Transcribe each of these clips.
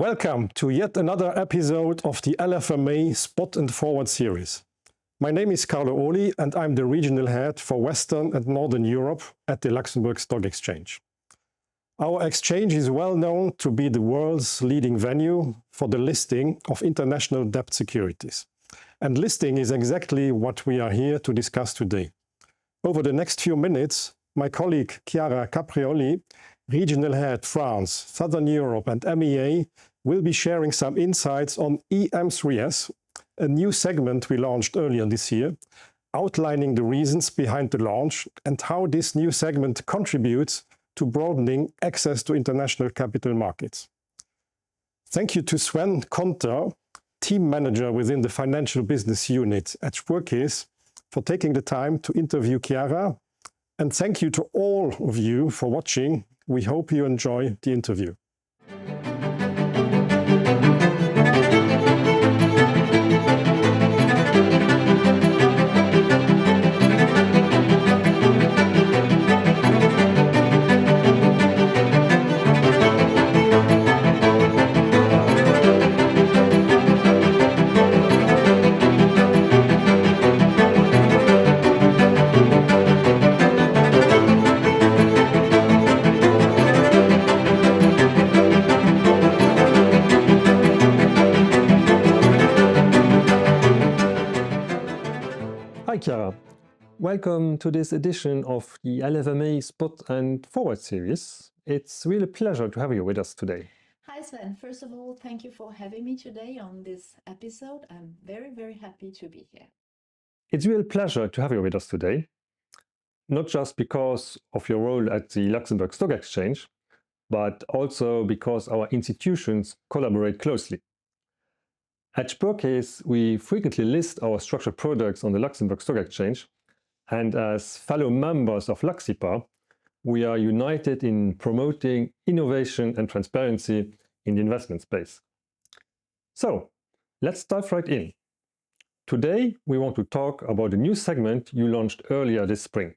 Welcome to yet another episode of the LFMA Spot and Forward series. My name is Carlo Oli and I'm the regional head for Western and Northern Europe at the Luxembourg Stock Exchange. Our exchange is well known to be the world's leading venue for the listing of international debt securities. And listing is exactly what we are here to discuss today. Over the next few minutes, my colleague Chiara Caprioli, Regional Head France, Southern Europe and MEA, will be sharing some insights on EM3S, a new segment we launched earlier this year, outlining the reasons behind the launch and how this new segment contributes to broadening access to international capital markets. Thank you to Sven Conter, team manager within the financial business unit at Spuerkeess, for taking the time to interview Chiara. And thank you to all of you for watching. We hope you enjoy the interview. Hi Chiara, welcome to this edition of the LFMA Spot and Forward series. It's really a pleasure to have you with us today. Hi Sven, first of all, thank you for having me today on this episode. I'm very happy to be here. It's a real pleasure to have you with us today, not just because of your role at the Luxembourg Stock Exchange, but also because our institutions collaborate closely. At Spuerkeess, we frequently list our structured products on the Luxembourg Stock Exchange, and as fellow members of LuxSE's, we are united in promoting innovation and transparency in the investment space. So, let's dive right in. Today, we want to talk about a new segment you launched earlier this spring.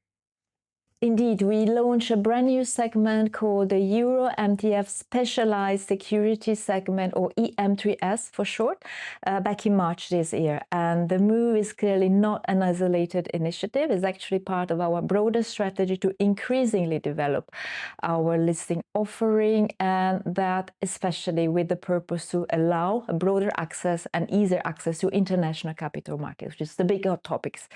Indeed, we launched a brand new segment called the Euro MTF Specialized Securities segment, or EM3S for short, back in March this year. And the move is clearly not an isolated initiative. It's actually part of our broader strategy to increasingly develop our listing offering, and that especially with the purpose to allow a broader access and easier access to international capital markets, which is the bigger topics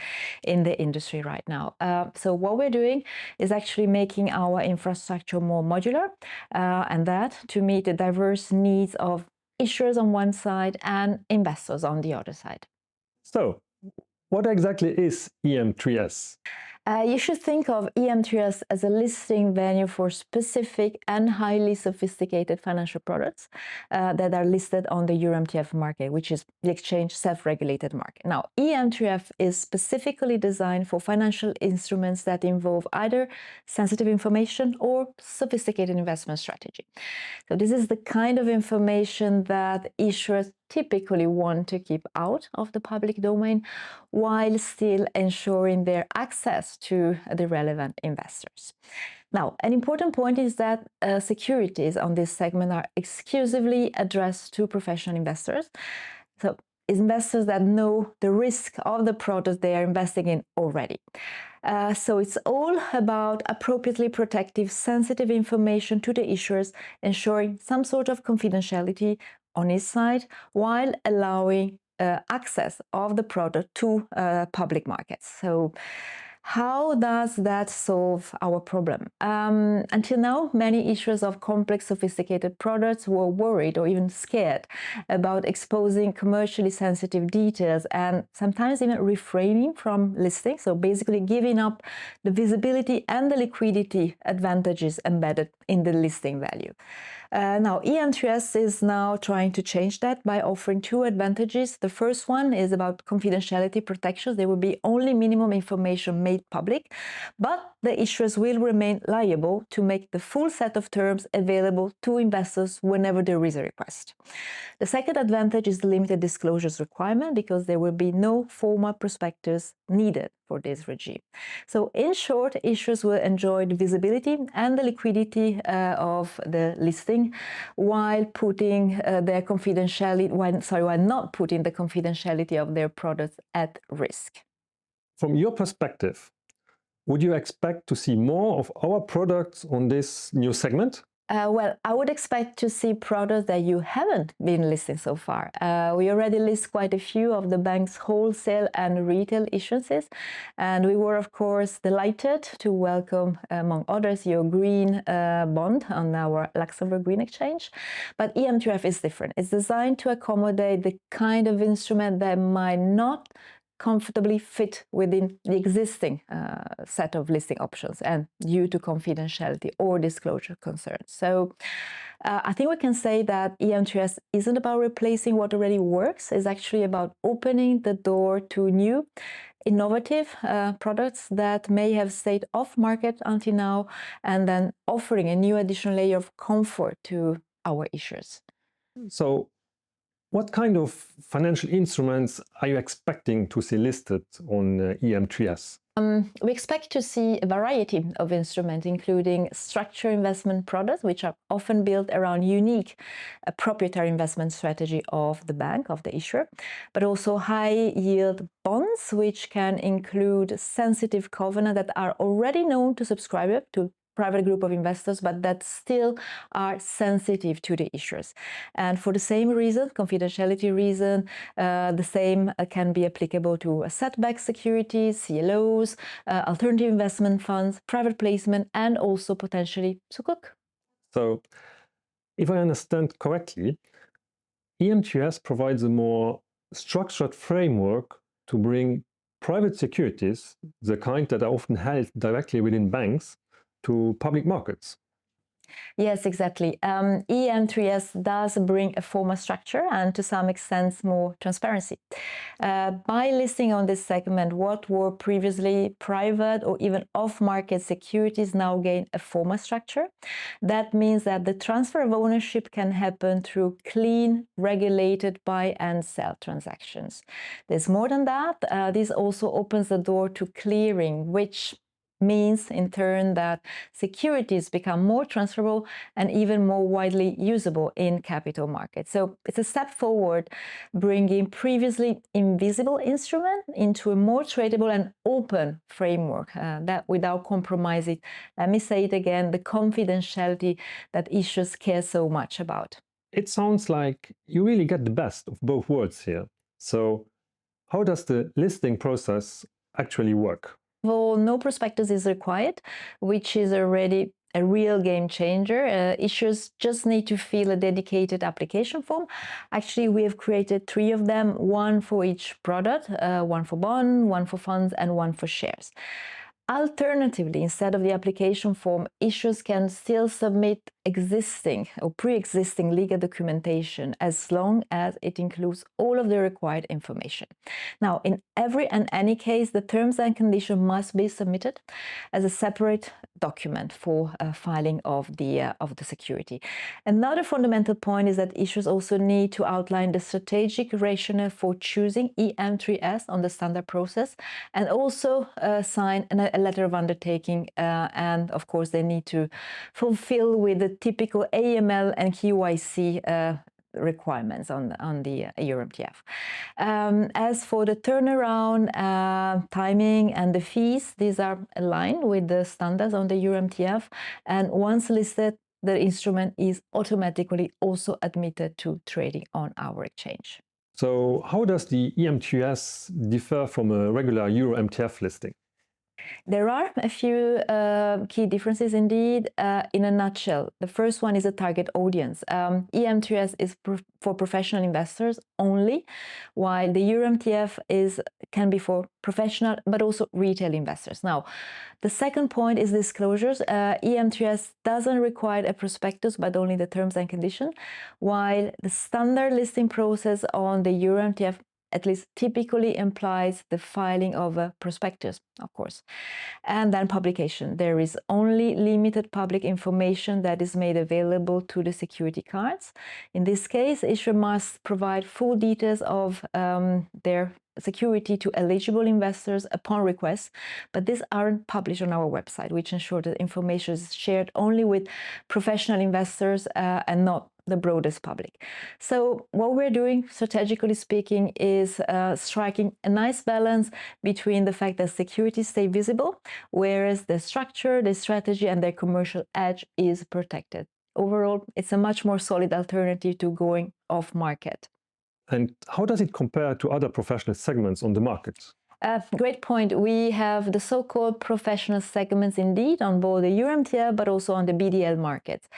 in the industry right now. So what we're doing is actually making our infrastructure more modular, and that to meet the diverse needs of issuers on one side and investors on the other side. So, what exactly is EM3S? You should think of EM3S as a listing venue for specific and highly sophisticated financial products that are listed on the Euro MTF market, which is the exchange self-regulated market. Now, EM3F is specifically designed for financial instruments that involve either sensitive information or sophisticated investment strategy. So this is the kind of information that issuers typically want to keep out of the public domain while still ensuring their access to the relevant investors. Now, an important point is that securities on this segment are exclusively addressed to professional investors. So investors that know the risk of the product they are investing in already. So it's all about appropriately protecting sensitive information to the issuers, ensuring some sort of confidentiality on his side, while allowing access of the product to public markets. So how does that solve our problem? Until now, many issuers of complex, sophisticated products were worried or even scared about exposing commercially sensitive details and sometimes even refraining from listing, so basically giving up the visibility and the liquidity advantages embedded in the listing value. Now, EM3S is now trying to change that by offering two advantages. The first one is about confidentiality protections. There will be only minimum information made made public, but the issuers will remain liable to make the full set of terms available to investors whenever there is a request. The second advantage is the limited disclosures requirement, because there will be no formal prospectus needed for this regime. So in short, issuers will enjoy the visibility and the liquidity of the listing while putting their confidentiality, while not putting the confidentiality of their products at risk. From your perspective, would you expect to see more of our products on this new segment? Well, I would expect to see products that you haven't been listing so far. We already list quite a few of the bank's wholesale and retail issuances, and we were, of course, delighted to welcome, among others, your green bond on our Luxembourg Green Exchange. But EM3F is different. It's designed to accommodate the kind of instrument that might not comfortably fit within the existing set of listing options and due to confidentiality or disclosure concerns. So I think we can say that EM3S isn't about replacing what already works. It's actually about opening the door to new innovative products that may have stayed off market until now, and then offering a new additional layer of comfort to our issuers. So what kind of financial instruments are you expecting to see listed on EM3S? We expect to see a variety of instruments, including structured investment products, which are often built around unique proprietary investment strategy of the bank, of the issuer, but also high-yield bonds, which can include sensitive covenants that are already known to subscribers, to private group of investors, but that still are sensitive to the issuers. And for the same reason, confidentiality reason, the same can be applicable to asset-backed securities, CLOs, alternative investment funds, private placement, and also potentially sukuk. So, if I understand correctly, EM3S provides a more structured framework to bring private securities, the kind that are often held directly within banks, to public markets. Yes, exactly. EM3S does bring a formal structure and to some extent more transparency. By listing on this segment what were previously private or even off-market securities now gain a formal structure. That means that the transfer of ownership can happen through clean, regulated buy and sell transactions. There's more than that. This also opens the door to clearing, which means in turn that securities become more transferable and even more widely usable in capital markets. So it's a step forward, bringing previously invisible instrument into a more tradable and open framework that without compromising, let me say it again, the confidentiality that issuers care so much about. It sounds like you really get the best of both worlds here. So how does the listing process actually work? Well, no prospectus is required, which is already a real game changer. Issuers just need to fill a dedicated application form. Actually, we have created 3 of them, one for each product, one for bond, one for funds, and one for shares. Alternatively, instead of the application form, issuers can still submit existing or pre-existing legal documentation as long as it includes all of the required information. Now, in every and any case, the terms and conditions must be submitted as a separate document for filing of the security. Another fundamental point is that issuers also need to outline the strategic rationale for choosing EM3S on the standard process, and also sign a letter of undertaking, and of course they need to fulfill with the typical AML and KYC requirements on the EUR-MTF. As for the turnaround timing and the fees, these are aligned with the standards on the EUR-MTF, and once listed, the instrument is automatically also admitted to trading on our exchange. So how does the EM3S differ from a regular EUR-MTF listing? There are a few key differences indeed. In a nutshell, the first one is a target audience. EM3S is for professional investors only, while the EUR-MTF can be for professional but also retail investors. Now, the second point is disclosures. EM3S doesn't require a prospectus but only the terms and conditions, while the standard listing process on the EUR-MTF at least typically implies the filing of a prospectus, of course, and then publication. There is only limited public information that is made available to the security cards. In this case, issuer must provide full details of their security to eligible investors upon request, but these aren't published on our website, which ensures that information is shared only with professional investors and not the broadest public. So what we're doing, strategically speaking, is striking a nice balance between the fact that securities stay visible, whereas the structure, the strategy, and their commercial edge is protected. Overall, it's a much more solid alternative to going off market. And how does it compare to other professional segments on the market? Great point. We have the so-called professional segments indeed on both the EUR-MTF but also on the BDL markets.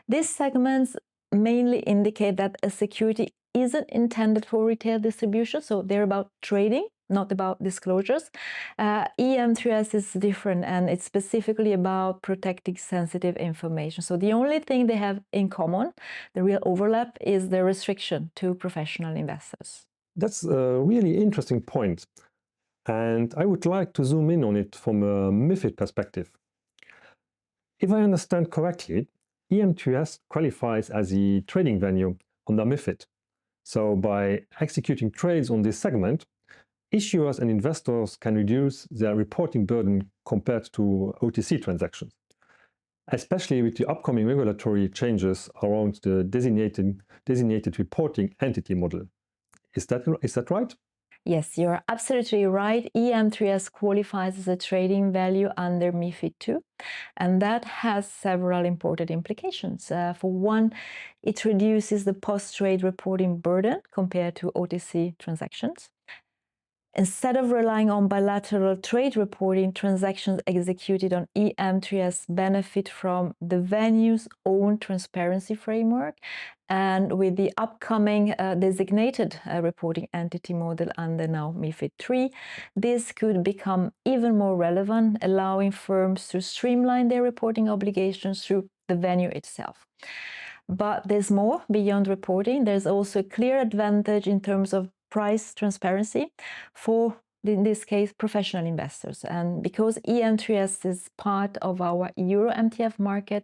These segments mainly indicate that a security isn't intended for retail distribution, so they're about trading, not about disclosures. EM3S is different, and it's specifically about protecting sensitive information. So the only thing they have in common, the real overlap, is the restriction to professional investors. That's a really interesting point, and I would like to zoom in on it from a MiFID perspective. If I understand correctly, EM3S qualifies as a trading venue under MiFID. So by executing trades on this segment, issuers and investors can reduce their reporting burden compared to OTC transactions, especially with the upcoming regulatory changes around the designated reporting entity model. Is that right? Yes, you're absolutely right. EM3S qualifies as a trading value under MiFID II, and that has several important implications. For one, it reduces the post-trade reporting burden compared to OTC transactions. Instead of relying on bilateral trade reporting, transactions executed on EM3S benefit from the venue's own transparency framework. And with the upcoming designated reporting entity model under now MiFID III, this could become even more relevant, allowing firms to streamline their reporting obligations through the venue itself. But there's more beyond reporting. There's also a clear advantage in terms of price transparency for, in this case, professional investors. And because EM3S is part of our Euro-MTF market,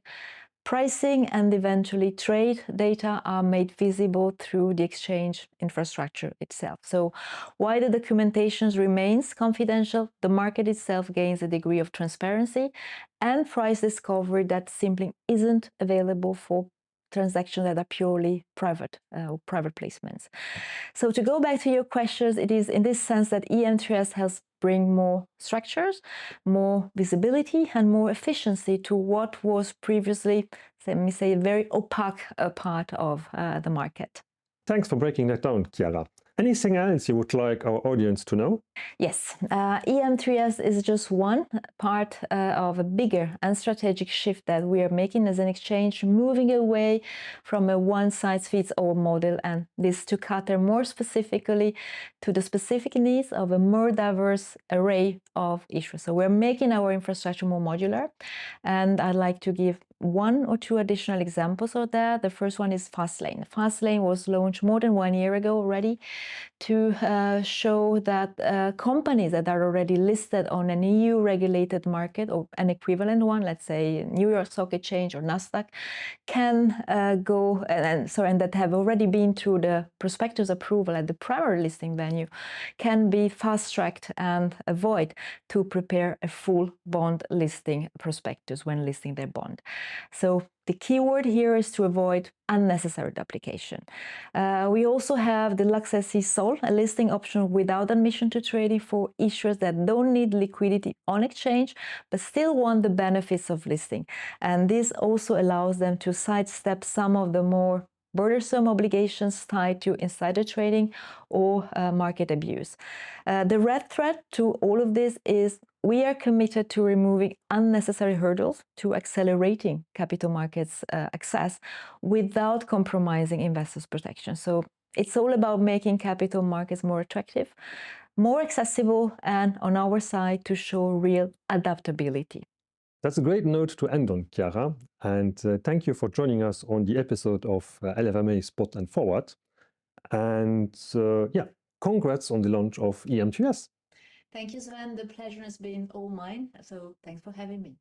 pricing and eventually trade data are made visible through the exchange infrastructure itself. So while the documentation remains confidential, the market itself gains a degree of transparency and price discovery that simply isn't available for transactions that are purely private placements. So to go back to your questions, it is in this sense that EM3S helps bring more structures, more visibility, and more efficiency to what was previously, let me say, a very opaque part of the market. Thanks for breaking that down, Chiara. Anything else you would like our audience to know? Yes, EM3S is just one part of a bigger and strategic shift that we are making as an exchange, moving away from a one-size-fits-all model, and this to cater more specifically to the specific needs of a more diverse array of issues. So we're making our infrastructure more modular, and I'd like to give one or two additional examples of that. The first one is Fastlane. Fastlane was launched more than 1 year ago already to show that companies that are already listed on an EU-regulated market or an equivalent one, let's say New York Stock Exchange or NASDAQ, can go and that have already been through the prospectus approval at the primary listing venue, can be fast-tracked and avoid to prepare a full bond listing prospectus when listing their bond. So the key word here is to avoid unnecessary duplication. We also have the LuxSE's Sol, a listing option without admission to trading for issuers that don't need liquidity on exchange, but still want the benefits of listing. And this also allows them to sidestep some of the more burdensome obligations tied to insider trading or market abuse. The red thread to all of this is we are committed to removing unnecessary hurdles to accelerating capital markets access without compromising investors' protection. So it's all about making capital markets more attractive, more accessible, and on our side to show real adaptability. That's a great note to end on, Chiara, and thank you for joining us on the episode of LFMA Spot and Forward. And yeah, congrats on the launch of EM3S. Thank you, Sven. The pleasure has been all mine. So thanks for having me.